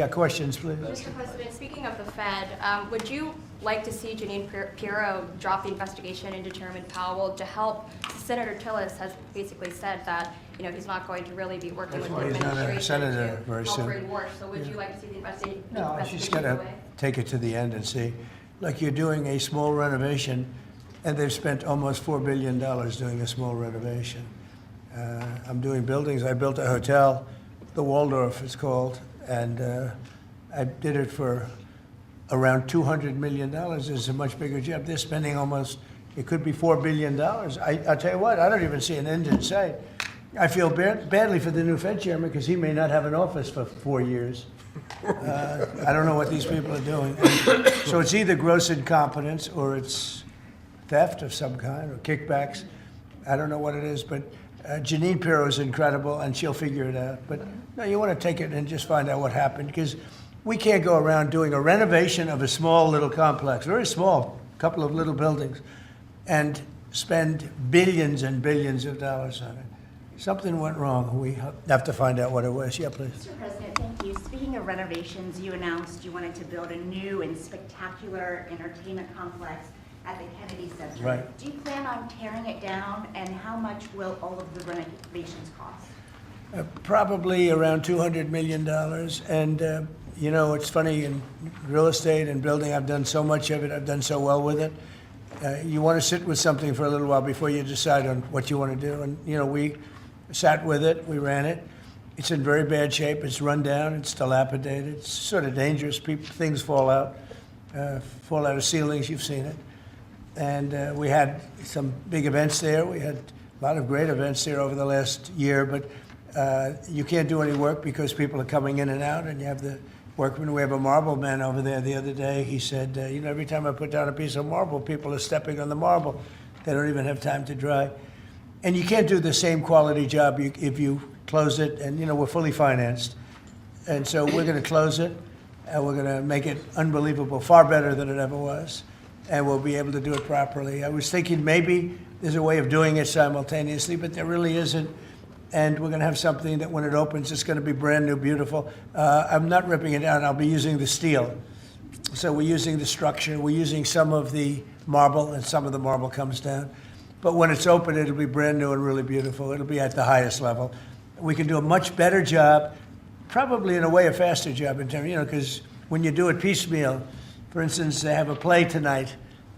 Yeah, questions, please. Mr. President, speaking of the Fed, would you like to see Janine Pirro drop the investigation into Chairman Powell to help? Senator Tillis has basically said that he's not going to really be working with the He's not a administration senator to very help soon. bring war. So would you like to see the investigation? No, she's got to take it to the end and see. Like, you're doing a small renovation, and they've spent almost $4 billion doing a small renovation. I'm doing buildings. I built a hotel, the Waldorf it's called, and I did it for around $200 million. It's a much bigger job. They're spending almost, it could be $4 billion. I'll tell you what, I don't even see an end in sight. I feel badly for the new Fed chairman because he may not have an office for 4 years. I don't know what these people are doing. So it's either gross incompetence or it's theft of some kind or kickbacks. I don't know what it is, but Janine Pirro is incredible, and she'll figure it out. But no, you want to take it and just find out what happened, because we can't go around doing a renovation of a small little complex, very small, couple of little buildings, and spend billions and billions of dollars on it. Something went wrong. We have to find out what it was. Yeah, please. Mr. President, thank you. Speaking of renovations, you announced you wanted to build a new and spectacular entertainment complex at the Kennedy Center. Right. Do you plan on tearing it down, and how much will all of the renovations cost? Probably around $200 million. And, it's funny, in real estate and building, I've done so much of it. I've done so well with it. You want to sit with something for a little while before you decide on what you want to do. And, we sat with it. We ran it. It's in very bad shape. It's run down. It's dilapidated. It's sort of dangerous. Things fall out of ceilings. You've seen it. And we had some big events there. We had a lot of great events there over the last year, but you can't do any work because people are coming in and out, and you have the workmen. We have a marble man over there the other day. He said, every time I put down a piece of marble, people are stepping on the marble. They don't even have time to dry. And you can't do the same quality job if you close it, and, we're fully financed. And so we're going to close it, and we're going to make it unbelievable, far better than it ever was. And we'll be able to do it properly. I was thinking maybe there's a way of doing it simultaneously, but there really isn't. And we're going to have something that when it opens, it's going to be brand new, beautiful. I'm not ripping it down. I'll be using the steel. So we're using the structure. We're using some of the marble, and some of the marble comes down. But when it's open, it'll be brand new and really beautiful. It'll be at the highest level. We can do a much better job, probably in a way a faster job in terms, because when you do it piecemeal, for instance, they have a play tonight,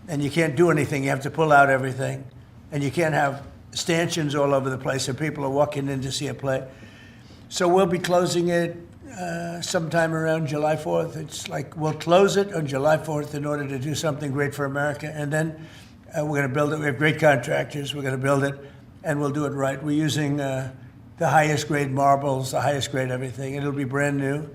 and you can't do anything. You have to pull out everything. And you can't have stanchions all over the place, and people are walking in to see a play. So we'll be closing it sometime around July 4th. It's like we'll close it on July 4th in order to do something great for America. And then we're going to build it. We have great contractors. We're going to build it, and we'll do it right. We're using the highest grade marbles, the highest grade everything. It'll be brand new.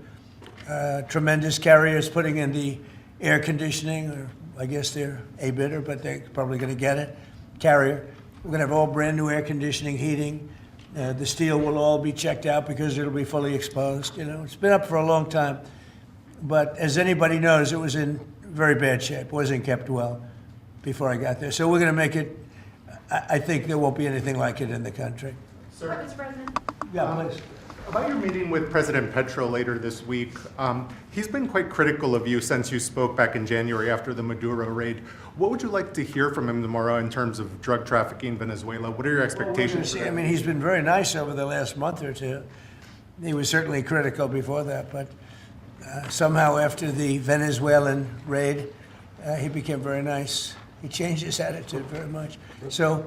Tremendous carriers putting in the air conditioning, or I guess they're a bidder, but they're probably going to get it. Carrier. We're going to have all brand new air conditioning, heating. The steel will all be checked out because it'll be fully exposed. It's been up for a long time, but as anybody knows, it was in very bad shape. Wasn't kept well before I got there. So we're going to make it. I think there won't be anything like it in the country. Sir, Mr. President. Yeah, please. About your meeting with President Petro later this week, he's been quite critical of you since you spoke back in January after the Maduro raid. What would you like to hear from him tomorrow in terms of drug trafficking in Venezuela? What are your expectations? Well, he's been very nice over the last month or two. He was certainly critical before that, but somehow after the Venezuelan raid, he became very nice. He changed his attitude very much. So,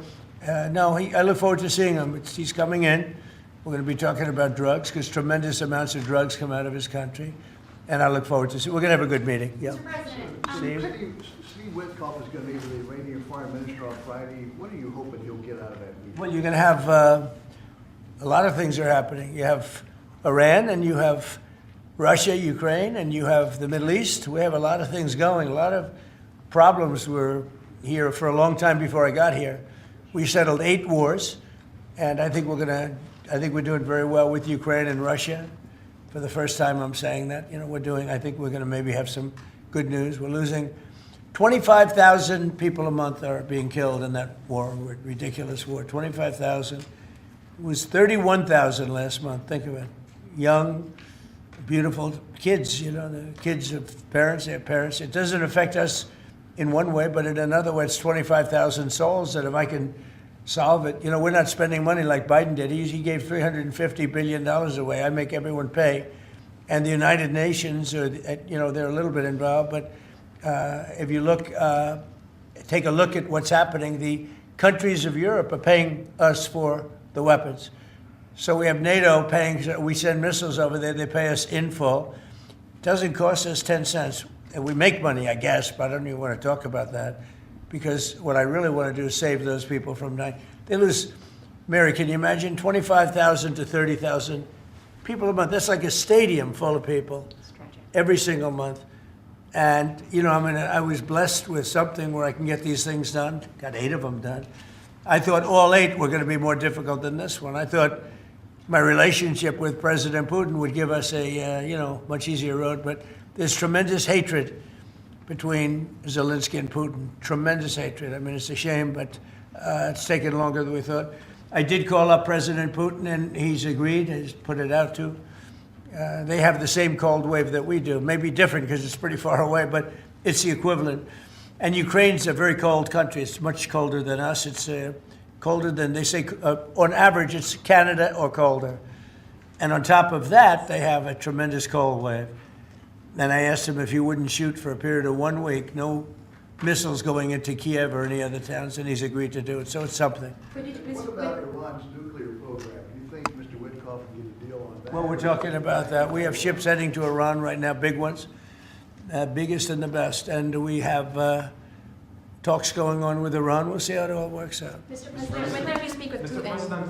no, I look forward to seeing him. He's coming in. We're going to be talking about drugs because tremendous amounts of drugs come out of his country. And I look forward to see. We're going to have a good meeting. Yeah. Mr. President, Steve Witkoff is going to be the Iranian foreign minister on Friday. What are you hoping he'll get out of that meeting? Well, you're going to have a lot of things are happening. You have Iran, and you have Russia, Ukraine, and you have the Middle East. We have a lot of things going. A lot of problems were here for a long time before I got here. We settled 8 wars, and I think we're doing very well with Ukraine and Russia. For the first time, I'm saying that. I think we're going to maybe have some good news. We're losing 25,000 people a month are being killed in that war, ridiculous war. 25,000. It was 31,000 last month. Think of it. Young, beautiful kids, you know, the kids of parents, their parents. It doesn't affect us in one way, but in another way, it's 25,000 souls that if I can solve it, you know, we're not spending money like Biden did. He gave $350 billion away. I make everyone pay. And the United Nations, you know, they're a little bit involved, but if you look, take a look at what's happening, the countries of Europe are paying us for the weapons. So we have NATO paying, we send missiles over there, they pay us in full. Doesn't cost us 10 cents. And we make money, I guess, but I don't even want to talk about that, because what I really want to do is save those people from dying. They lose, Mary, can you imagine 25,000 to 30,000 people a month? That's like a stadium full of people every single month. And, you know, I mean, I was blessed with something where I can get these things done. Got 8 of them done. I thought all 8 were going to be more difficult than this one. I thought my relationship with President Putin would give us a, you know, much easier road. But there's tremendous hatred between Zelensky and Putin. Tremendous hatred. I mean, it's a shame, but it's taken longer than we thought. I did call up President Putin, and he's agreed. He's put it out too. They have the same cold wave that we do. Maybe different because it's pretty far away, but it's the equivalent. And Ukraine's a very cold country. It's much colder than us. It's colder than, they say, on average, it's Canada or colder. And on top of that, they have a tremendous cold wave. And I asked him if he wouldn't shoot for a period of 1 week, no missiles going into Kiev or any other towns, and he's agreed to do it. So it's something. What about Iran's nuclear program? Do you think Mr. Witkoff can get a deal on that? Well, we're talking about that. We have ships heading to Iran right now, big ones, biggest and the best. And we have talks going on with Iran. We'll see how it all works out. Mr. President, when did you speak with Mr. Putin? President,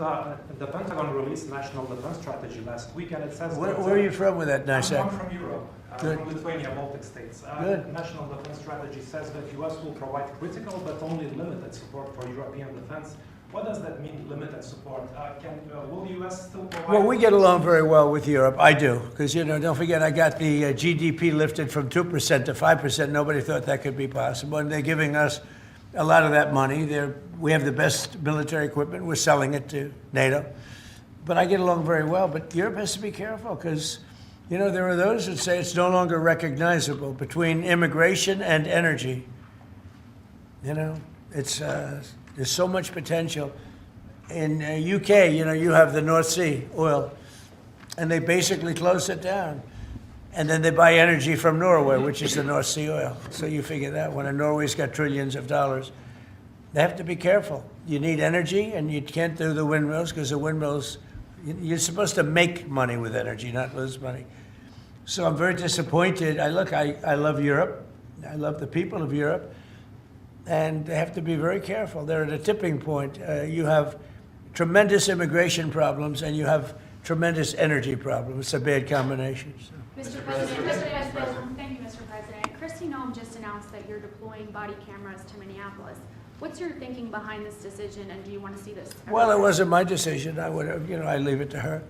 the Pentagon released National Defense Strategy last week, and it says Where that, are you from with that nice I'm accent? from Europe, Good. from Lithuania, Baltic states. Good. National Defense Strategy says that U.S. will provide critical but only limited support for European defense. What does that mean, limited support? Will the U.S. still provide? Well, we get along very well with Europe. I do, because, you know, don't forget, I got the GDP lifted from 2% to 5%. Nobody thought that could be possible, and they're giving us a lot of that money. We have the best military equipment. We're selling it to NATO. But I get along very well. But Europe has to be careful because, you know, there are those that say it's no longer recognizable between immigration and energy. You know, it's there's so much potential. In UK, you know, you have the North Sea oil, and they basically close it down. And then they buy energy from Norway, which is the North Sea oil. So you figure that one. And Norway's got trillions of dollars. They have to be careful. You need energy, and you can't do the windmills because the windmills, you're supposed to make money with energy, not lose money. So I'm very disappointed. I love Europe. I love the people of Europe. And they have to be very careful. They're at a tipping point. You have tremendous immigration problems, and you have tremendous energy problems. It's a bad combination. So. Mr. President, thank you, Mr. President. Kristi Noem just announced that you're deploying body cameras to Minneapolis. What's your thinking behind this decision, and do you want to see this? Well, it wasn't my decision. I would have, you know, I leave it to her.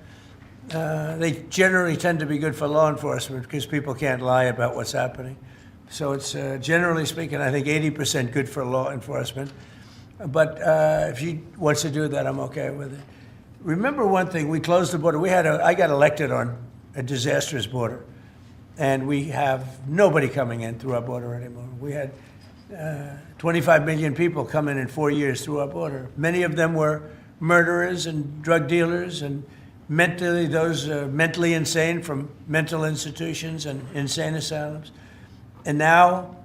They generally tend to be good for law enforcement because people can't lie about what's happening. So it's generally speaking, I think 80% good for law enforcement. But if she wants to do that, I'm okay with it. Remember one thing: we closed the border. I got elected on a disastrous border, and we have nobody coming in through our border anymore. We had 25 million people come in 4 years through our border. Many of them were murderers and drug dealers and mentally insane from mental institutions and insane asylums. And now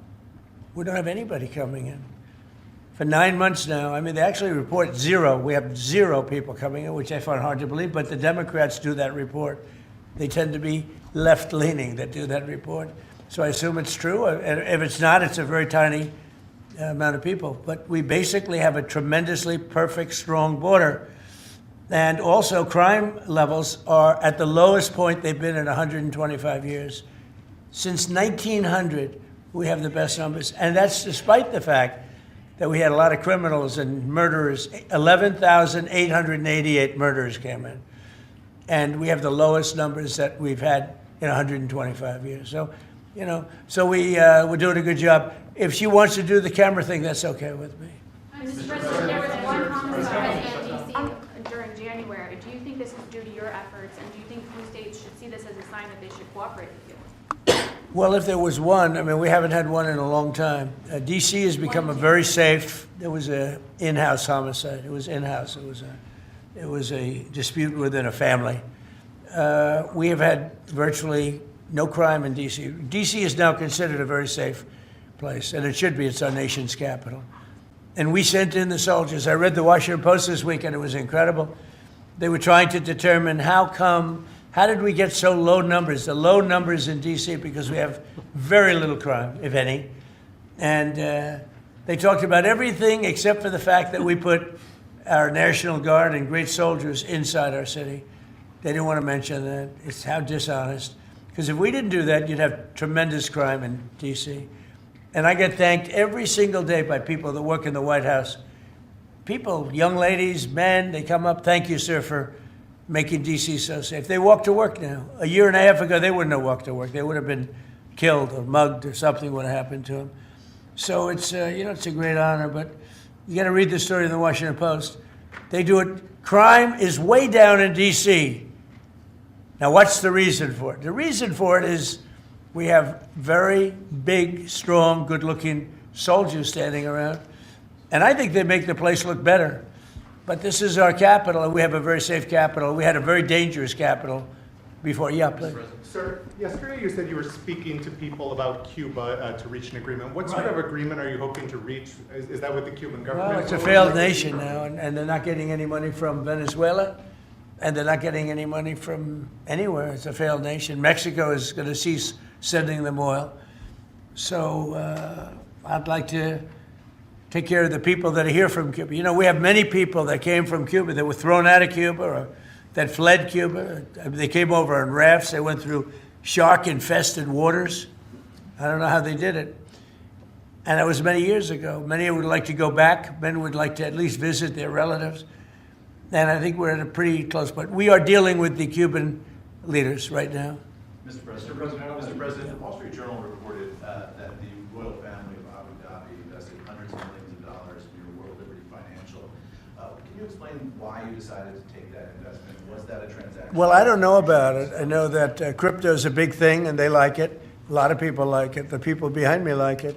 we don't have anybody coming in. For 9 months now, I mean, they actually report 0. We have 0 people coming in, which I find hard to believe, but the Democrats do that report. They tend to be left-leaning that do that report. So I assume it's true. And if it's not, it's a very tiny amount of people. But we basically have a tremendously perfect, strong border. And also, crime levels are at the lowest point they've been in 125 years. Since 1900, we have the best numbers. And that's despite the fact that we had a lot of criminals and murderers. 11,888 murderers came in. And we have the lowest numbers that we've had in 125 years. So, you know, we're doing a good job. If she wants to do the camera thing, that's okay with me. Mr. President, there was one comment by President D.C. during January. Do you think this is due to your efforts, and do you think blue states should see this as a sign that they should cooperate Well, if there was one, I mean, we haven't had one in a long time. D.C. has become a very safe, there was a in-house homicide. It was in-house. It was a dispute within a family. We have had virtually no crime in D.C. D.C. is now considered a very safe place, and it should be. It's our nation's capital. And we sent in the soldiers. I read the Washington Post this week, and it was incredible. They were trying to determine how did we get so low numbers? The low numbers in D.C. because we have very little crime, if any. And they talked about everything except for the fact that we put our National Guard and great soldiers inside our city. They didn't want to mention that. It's how dishonest. Because if we didn't do that, you'd have tremendous crime in D.C. And I get thanked every single day by people that work in the White House. People, young ladies, men, they come up, thank you, sir, for making D.C. so safe. They walk to work now. A year and a half ago, they wouldn't have walked to work. They would have been killed or mugged or something would have happened to them. So it's, it's a great honor, but you got to read the story in the Washington Post. They do it. Crime is way down in D.C. Now, what's the reason for it? The reason for it is we have very big, strong, good-looking soldiers standing around. And I think they make the place look better. But this is our capital, and we have a very safe capital. We had a very dangerous capital before. Yeah, please. Sir, yesterday you said you were speaking to people about Cuba to reach an agreement. What sort of agreement are you hoping to reach? Is that with the Cuban government? Well, it's a failed nation now, and they're not getting any money from Venezuela, and they're not getting any money from anywhere. It's a failed nation. Mexico is going to cease sending them oil. So I'd like to take care of the people that are here from Cuba. You know, we have many people that came from Cuba that were thrown out of Cuba or that fled Cuba. They came over on rafts. They went through shark-infested waters. I don't know how they did it. And that was many years ago. Many would like to go back. Many would like to at least visit their relatives. And I think we're at a pretty close point. We are dealing with the Cuban leaders right now. Mr. President, the Wall Street Journal reported that the royal family of Abu Dhabi invested hundreds of millions of dollars in your World Liberty Financial. Can you explain why you decided to take that investment? Was that a transaction? Well, I don't know about it. I know that crypto is a big thing, and they like it. A lot of people like it. The people behind me like it.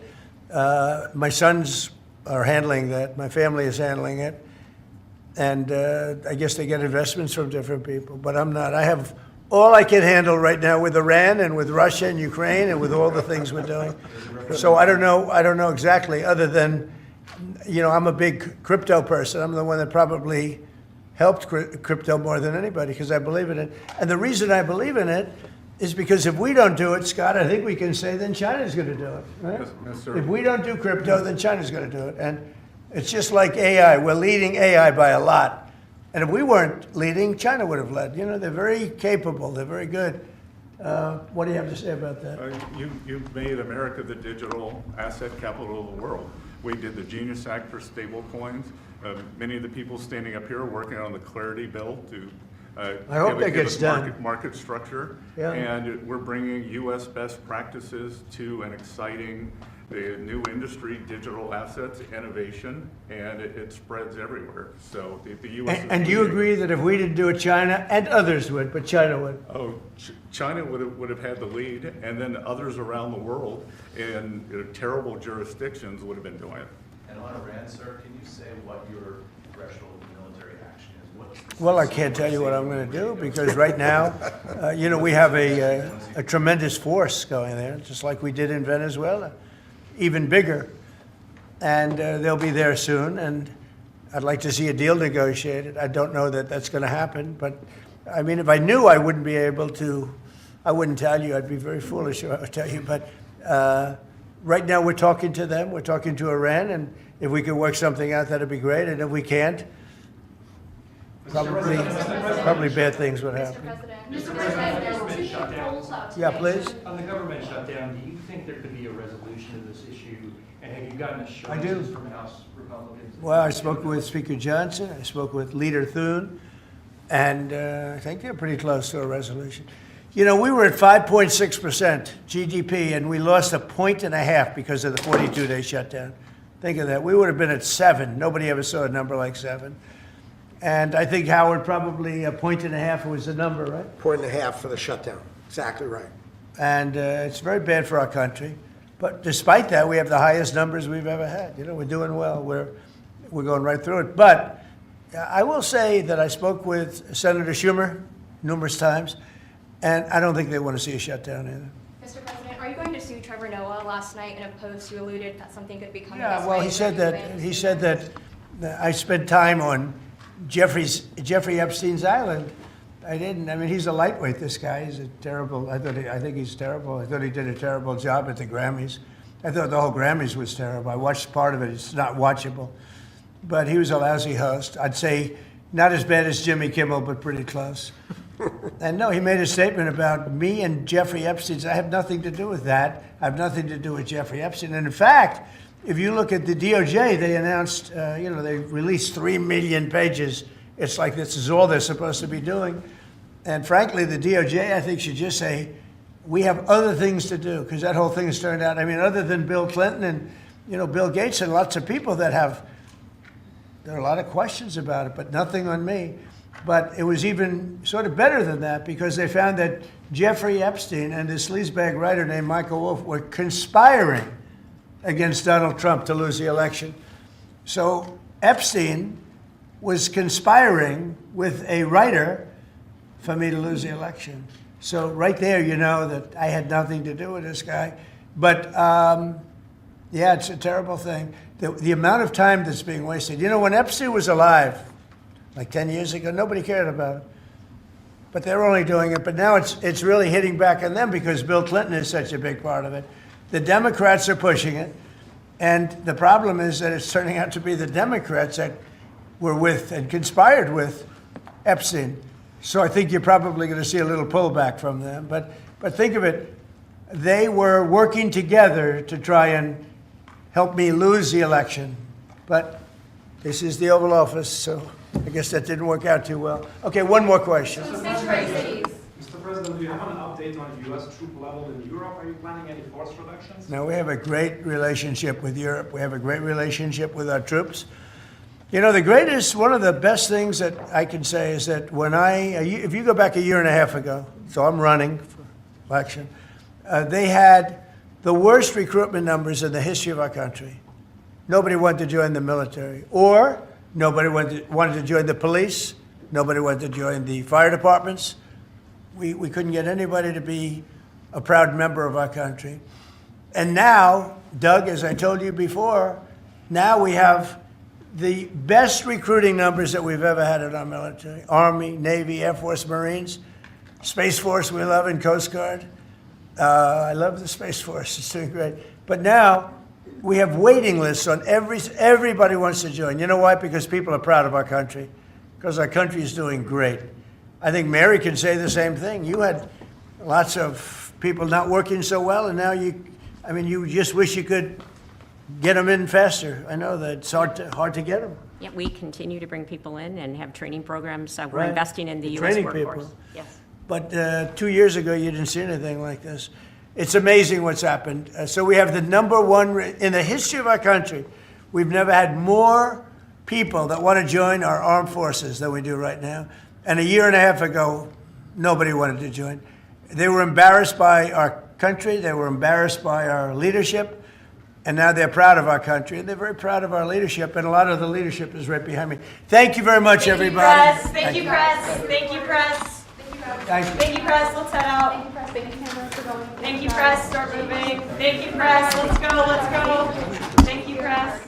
My sons are handling that. My family is handling it. And I guess they get investments from different people, but I'm not. I have all I can handle right now with Iran and with Russia and Ukraine and with all the things we're doing. So I don't know exactly, other than, I'm a big crypto person. I'm the one that probably helped crypto more than anybody because I believe in it. And the reason I believe in it is because if we don't do it, Scott, I think we can say then China's going to do it. Right? Yes, sir. If we don't do crypto, then China's going to do it. And it's just like AI. We're leading AI by a lot. And if we weren't leading, China would have led. They're very capable. They're very good. What do you have to say about that? You've made America the digital asset capital of the world. We did the Genius Act for stable coins. Many of the people standing up here are working on the Clarity Bill to I hope that gets done. Market structure. Yeah. And we're bringing U.S. best practices to an exciting new industry, digital assets, innovation, and it spreads everywhere. So the U.S. And do you agree that if we didn't do it, China and others would, but China would? Oh, China would have had the lead, and then others around the world in terrible jurisdictions would have been doing it. And on Iran, sir, can you say what your threshold of military action is? Well, I can't tell you what I'm going to do because right now, we have a tremendous force going there, just like we did in Venezuela, even bigger. And they'll be there soon, and I'd like to see a deal negotiated. I don't know that that's going to happen, but I mean, if I knew, I wouldn't be able to, I wouldn't tell you. I'd be very foolish if I would tell you. But right now, we're talking to them. We're talking to Iran, and if we could work something out, that'd be great. And if we can't, probably bad things would happen. Mr. President, There's two polls out Yeah, today. please. On the government shutdown, do you think there could be a resolution to this issue? And have you gotten I do. assurances from House Republicans? Well, I spoke with Speaker Johnson. I spoke with Leader Thune. And I think they're pretty close to a resolution. We were at 5.6% GDP, and we lost 1.5 points because of the 42-day shutdown. Think of that. We would have been at 7. Nobody ever saw a number like 7. And I think, Howard, probably 1.5 points was the number, right? 1.5 for the shutdown. Exactly right. And it's very bad for our country. But despite that, we have the highest numbers we've ever had. You know, we're doing well. We're going right through it. But I will say that I spoke with Senator Schumer numerous times, and I don't think they want to see a shutdown either. Mr. President, are you going to sue Trevor Noah? Last night in a post, you alluded that something could be coming. Yeah, his well, way. he said Are you that, planning to he sue said him? that I spent time on Jeffrey Epstein's island. I didn't. I mean, he's a lightweight, this guy. He's a terrible, I think he's terrible. I thought he did a terrible job at the Grammys. I thought the whole Grammys was terrible. I watched part of it. It's not watchable. But he was a lousy host. I'd say not as bad as Jimmy Kimmel, but pretty close. And no, he made a statement about me and Jeffrey Epstein. I have nothing to do with that. I have nothing to do with Jeffrey Epstein. And in fact, if you look at the DOJ, they announced, they released 3 million pages. It's like this is all they're supposed to be doing. And frankly, the DOJ, I think, should just say, we have other things to do, because that whole thing has turned out, I mean, other than Bill Clinton and, Bill Gates and lots of people that there are a lot of questions about it, but nothing on me. But it was even sort of better than that, because they found that Jeffrey Epstein and this sleazebag writer named Michael Wolff were conspiring against Donald Trump to lose the election. So Epstein was conspiring with a writer for me to lose the election. So right there, you know that I had nothing to do with this guy. But yeah, it's a terrible thing. The amount of time that's being wasted. When Epstein was alive, like 10 years ago, nobody cared about it. But they're only doing it. But now it's really hitting back on them because Bill Clinton is such a big part of it. The Democrats are pushing it. And the problem is that it's turning out to be the Democrats that were with and conspired with Epstein. So I think you're probably going to see a little pullback from them. But think of it. They were working together to try and help me lose the election. But this is the Oval Office, so I guess that didn't work out too well. Okay, one more question. Mr. President, do you have an update on U.S. troop level in Europe? Are you planning any force reductions? Now, we have a great relationship with Europe. We have a great relationship with our troops. One of the best things that I can say is that if you go back a year and a half ago, so I'm running for election, they had the worst recruitment numbers in the history of our country. Nobody wanted to join the military, or nobody wanted to join the police. Nobody wanted to join the fire departments. We couldn't get anybody to be a proud member of our country. And now, Doug, as I told you before, now we have the best recruiting numbers that we've ever had in our military. Army, Navy, Air Force, Marines, Space Force we love, and Coast Guard. I love the Space Force. It's doing great. But now we have waiting lists on everybody wants to join. You know why? Because people are proud of our country. Because our country is doing great. I think Mary can say the same thing. You had lots of people not working so well, and now you just wish you could get them in faster. I know that it's hard to get them. Yeah, we continue to bring people in and have training programs. We're Right. investing in the U.S. Training workforce. people. Yes. But 2 years ago, you didn't see anything like this. It's amazing what's happened. So we have the number one, in the history of our country, we've never had more people that want to join our armed forces than we do right now. And a year and a half ago, nobody wanted to join. They were embarrassed by our country. They were embarrassed by our leadership. And now they're proud of our country, and they're very proud of our leadership, and a lot of the leadership is right behind me. Thank you very much, everybody. Thank you, press. Thank you, press. Thank you. Thank you, press. Let's head out. Thank you, press. Thank you, camera, for going. Thank you, press. Start moving. Thank you, press. Let's go. Let's go.